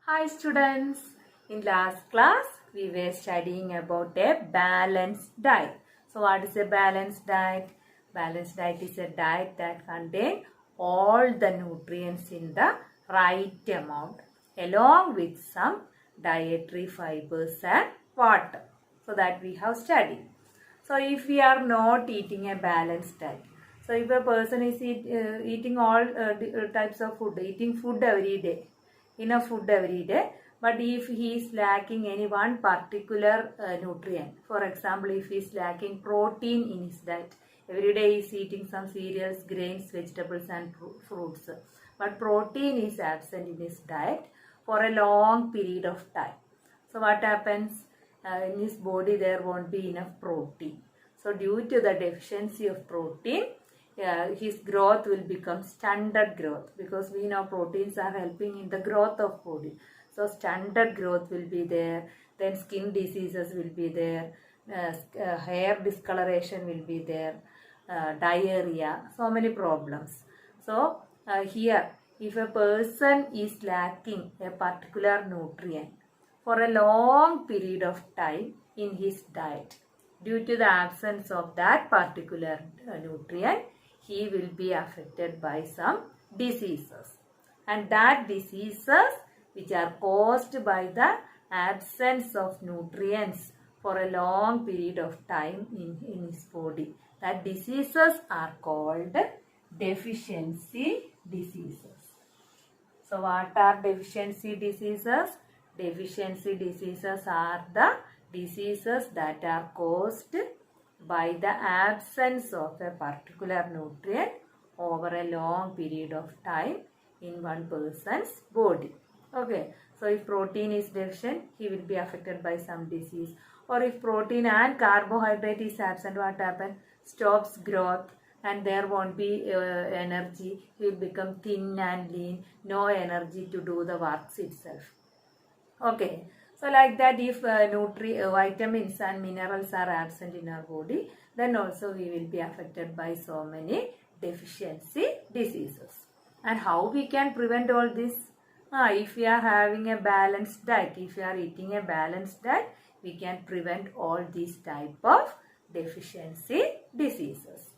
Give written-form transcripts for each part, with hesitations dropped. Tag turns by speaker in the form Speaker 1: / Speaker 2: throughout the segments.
Speaker 1: Hi students, in last class we were studying about a balanced diet. So what is a balanced diet? Balanced diet is a diet that contains all the nutrients in the right amount along with some dietary fibers and water. So that we have studied. So if we are not eating a balanced diet, so if a person is eating all types of food, eating food every day, enough food every day, but if he is lacking any one particular nutrient, for example, if he is lacking protein in his diet, every day he is eating some cereals, grains, vegetables and fruits, but protein is absent in his diet for a long period of time. So what happens? In his body there won't be enough protein. So due to the deficiency of protein, his growth will become stunted growth, because we know proteins are helping in the growth of body. So stunted growth will be there, then skin diseases will be there, hair discoloration will be there, diarrhea, so many problems. So here, if a person is lacking a particular nutrient for a long period of time in his diet, due to the absence of that particular nutrient, he will be affected by some diseases. And that diseases which are caused by the absence of nutrients for a long period of time in his body, that diseases are called deficiency diseases. So what are deficiency diseases? Deficiency diseases are the diseases that are caused by the absence of a particular nutrient over a long period of time in one person's body. Okay, so if protein is deficient, he will be affected by some disease. Or if protein and carbohydrate is absent, what happens? Stops growth and there won't be energy. He will become thin and lean, no energy to do the works itself. Okay, so like that, if vitamins and minerals are absent in our body, then also we will be affected by so many deficiency diseases. And how we can prevent all this? If we are having a balanced diet, if we are eating a balanced diet, we can prevent all these type of deficiency diseases.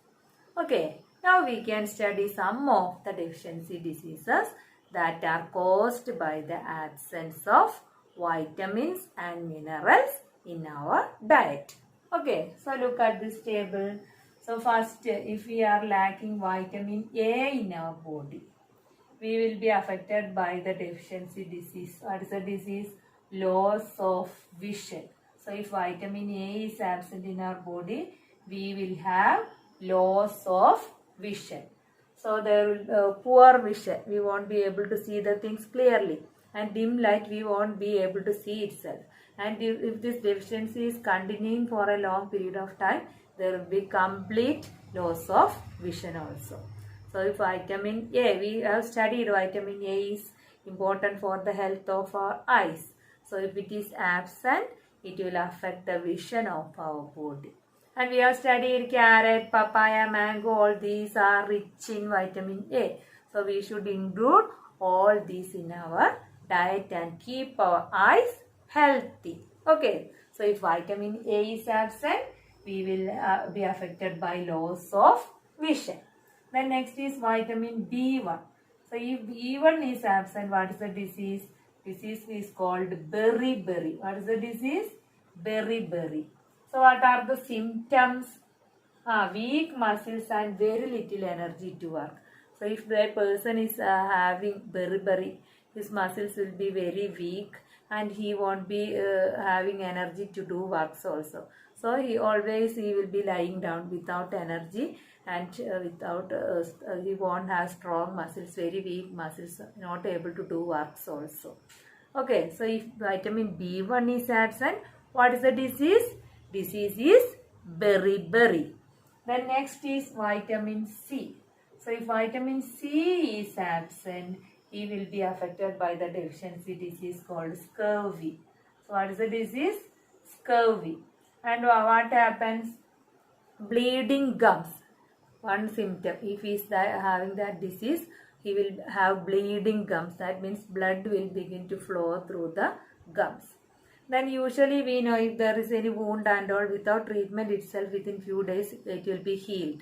Speaker 1: Okay, now we can study some of the deficiency diseases that are caused by the absence of vitamins and minerals in our diet. Okay, so look at this table. So first, if we are lacking vitamin A in our body, we will be affected by the deficiency disease. What is the disease? Loss of vision. So if vitamin A is absent in our body, we will have loss of vision. So there will poor vision. We won't be able to see the things clearly, and dim light we won't be able to see itself. And if this deficiency is continuing for a long period of time, there will be complete loss of vision also. So if vitamin A, we have studied vitamin A is important for the health of our eyes. So if it is absent, it will affect the vision of our body. And we have studied carrot, papaya, mango, all these are rich in vitamin A. So we should include all these in our diet and keep our eyes healthy. Okay, so if vitamin A is absent, we will be affected by loss of vision. Then next is vitamin B1. So if B1 is absent, what is the disease? Disease is called beriberi. What is the disease? Beriberi. So what are the symptoms? Weak muscles and very little energy to work. So if the person is having beriberi, his muscles will be very weak and he won't be having energy to do works also. So he will be lying down without energy and he won't have strong muscles, very weak muscles, not able to do works also. Okay, so if vitamin B1 is absent, what is the disease? Disease is beriberi. Then next is vitamin C. So if vitamin C is absent, he will be affected by the deficiency disease called scurvy. So what is the disease? Scurvy. And what happens? Bleeding gums. One symptom. If he is having that disease, he will have bleeding gums. That means blood will begin to flow through the gums. Then usually we know if there is any wound and all, without treatment itself within few days it will be healed.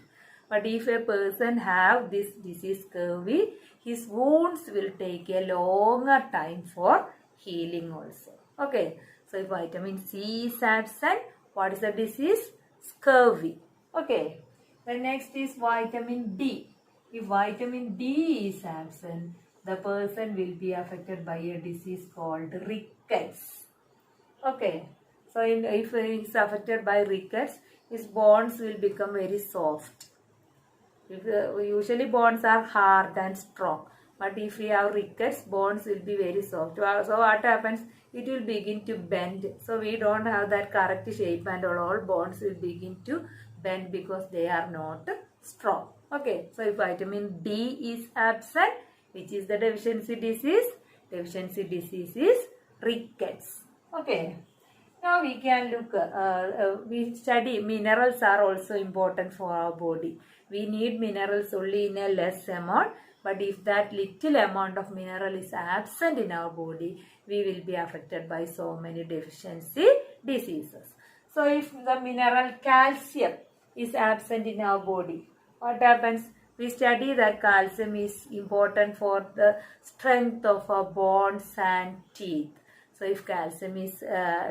Speaker 1: But if a person have this disease scurvy, his wounds will take a longer time for healing also. Okay. So if vitamin C is absent, what is the disease? Scurvy. Okay. The next is vitamin D. If vitamin D is absent, the person will be affected by a disease called rickets. Okay. So if he is affected by rickets, his bones will become very soft. Usually bones are hard and strong, but if we have rickets, bones will be very soft. So what happens? It will begin to bend. So we don't have that correct shape and all bones will begin to bend because they are not strong. Okay, so if vitamin D is absent, which is the deficiency disease? Deficiency disease is rickets. Okay. Now we can look, we study minerals are also important for our body. We need minerals only in a less amount, but if that little amount of mineral is absent in our body, we will be affected by so many deficiency diseases. So if the mineral calcium is absent in our body, what happens? We study that calcium is important for the strength of our bones and teeth. So if calcium is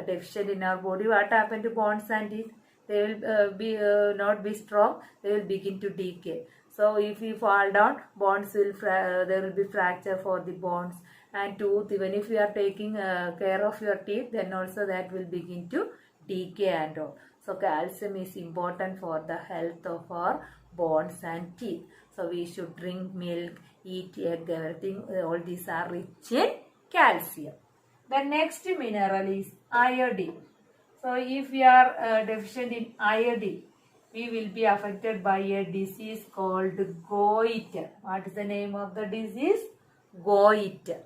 Speaker 1: deficient in our body, what happens to bones and teeth? They will not be strong. They will begin to decay. So if we fall down, bones will there will be fracture for the bones and tooth. Even if we are taking care of your teeth, then also that will begin to decay and all. So calcium is important for the health of our bones and teeth. So we should drink milk, eat egg, everything. All these are rich in calcium. The next mineral is iodine. So if we are deficient in iodine, we will be affected by a disease called goiter. What is the name of the disease? Goiter.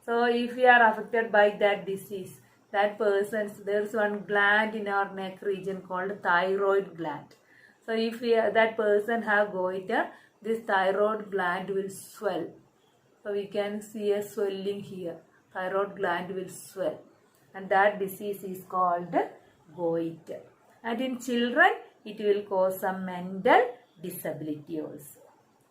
Speaker 1: So if we are affected by that disease, that person's, there's one gland in our neck region called thyroid gland. So if that person have goiter, this thyroid gland will swell. So we can see a swelling here. Thyroid gland will swell. And that disease is called goiter. And in children, it will cause some mental disability also.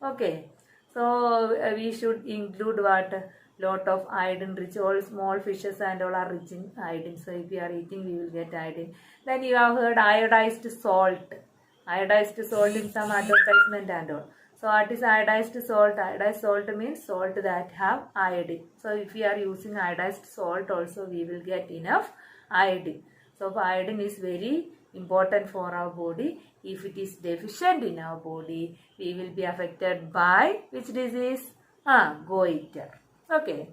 Speaker 1: Okay. So we should include what? Lot of iodine rich. All small fishes and all are rich in iodine. So if we are eating, we will get iodine. Then you have heard iodized salt. Iodized salt in some advertisement and all. So what is iodized salt? Iodized salt means salt that have iodine. So if we are using iodized salt also, we will get enough iodine. So iodine is very important for our body. If it is deficient in our body, we will be affected by which disease? Goiter. Okay.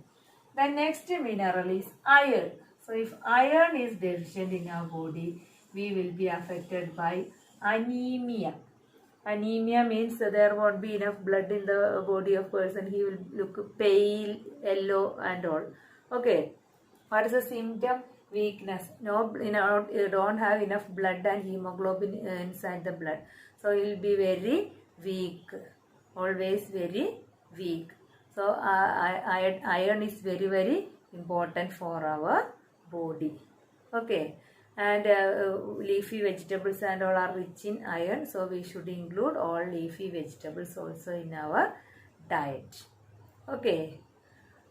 Speaker 1: The next mineral is iron. So if iron is deficient in our body, we will be affected by anemia. Anemia means there won't be enough blood in the body of person. He will look pale, yellow and all. Okay. What is the symptom? Weakness. No, you don't have enough blood and hemoglobin inside the blood. So he will be very weak. Always very weak. So iron is very, very important for our body. Okay. And leafy vegetables and all are rich in iron. So we should include all leafy vegetables also in our diet. Okay.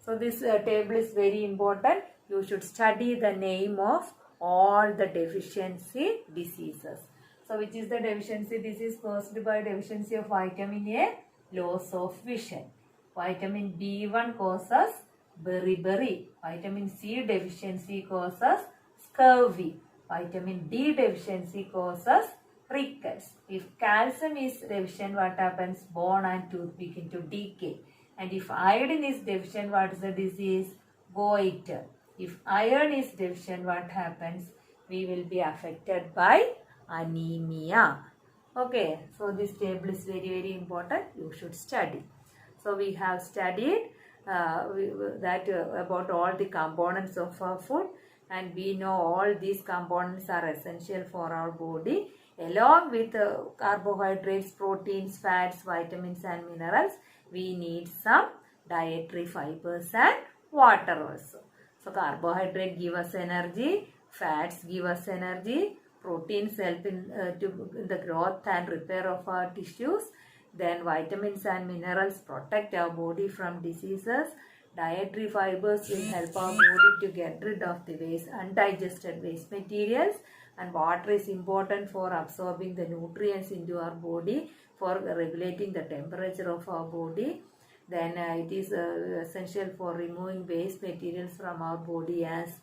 Speaker 1: So this table is very important. You should study the name of all the deficiency diseases. So which is the deficiency disease caused by deficiency of vitamin A? Loss of vision. Vitamin B1 causes beriberi. Vitamin C deficiency causes scurvy. Vitamin D deficiency causes rickets. If calcium is deficient, what happens? Bone and tooth begin to decay. And if iodine is deficient, what is the disease? Goiter. If iron is deficient, what happens? We will be affected by anemia. Okay, so this table is very, very important. You should study. So we have studied about all the components of our food, and we know all these components are essential for our body. Along with carbohydrates, proteins, fats, vitamins and minerals, we need some dietary fibers and water also. So carbohydrate give us energy, fats give us energy, proteins help in the growth and repair of our tissues. Then vitamins and minerals protect our body from diseases. Dietary fibers will help our body to get rid of the waste, undigested waste materials. And water is important for absorbing the nutrients into our body, for regulating the temperature of our body. Then it is essential for removing waste materials from our body as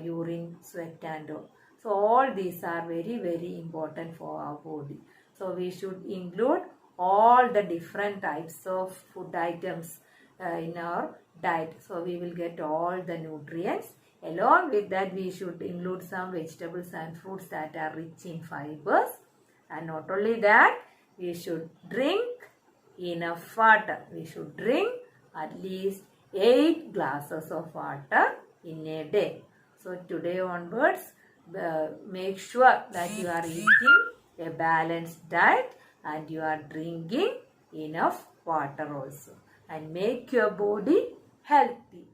Speaker 1: urine, sweat and all. So all these are very, very important for our body. So we should include all the different types of food items in our diet. So we will get all the nutrients. Along with that, we should include some vegetables and fruits that are rich in fibers. And not only that, we should drink enough water. We should drink at least 8 glasses of water in a day. So today onwards, make sure that you are eating a balanced diet and you are drinking enough water also, and make your body healthy.